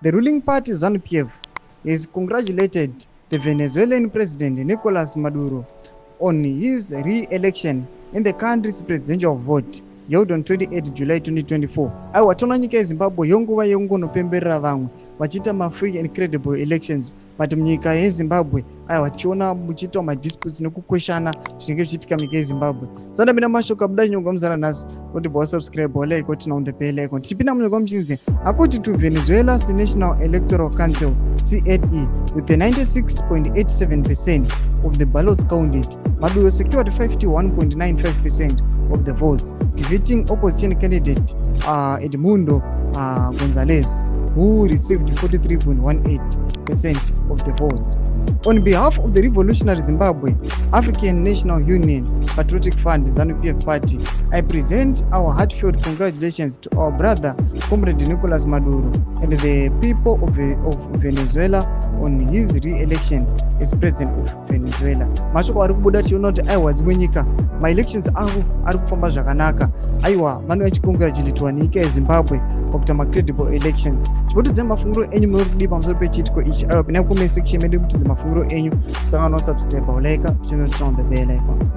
The ruling party Zanu Yopihwa has congratulated the Venezuelan president Nicolas Maduro on his re-election in the country's presidential vote held on 28 July 2024. Aiwa tona nyika yeZimbabwe yonguva yekungonopemberera vamwe vachita free and credible elections, but munyika yeZimbabwe aiwa tichiona muchiita madisputes nekukweshana zvinenge zvichiitika munyika yeZimbabwe. Saka mina mashoko abuda nyonga muzara nhasi kuti bo subscribe wala ikoti on the bell icon. Tichipinda munyonga muchinzi according to Venezuela's National Electoral Council CNE, with the 96.87% of the ballots counted, Maduro secured 51.95% of the votes, defeating opposition candidate Edmundo Gonzalez, who received 43.18% of the votes. On behalf of the Revolutionary Zimbabwe African National Union Patriotic Fund Zanu Yopihwa Party, I present our heartfelt congratulations to our brother Comrade Nicolas Maduro and the people of Venezuela on his re-election as president of Venezuela. Mashoko ari kubuda tiona kuti aiwa dzimwe nyika ma-elections avo ari kufamba zvakanaka. Aiwa vanova vachicongratulatiwa nyika yeZimbabwe pakuita ma-credible elections. Chipotudze mafunguro enyu muri kudii pamusoro pechiitiko ichi. Aiwa pinda comment section medu mutudze mafunguro enyu. Musangano subscribe, like, channel on the bell icon.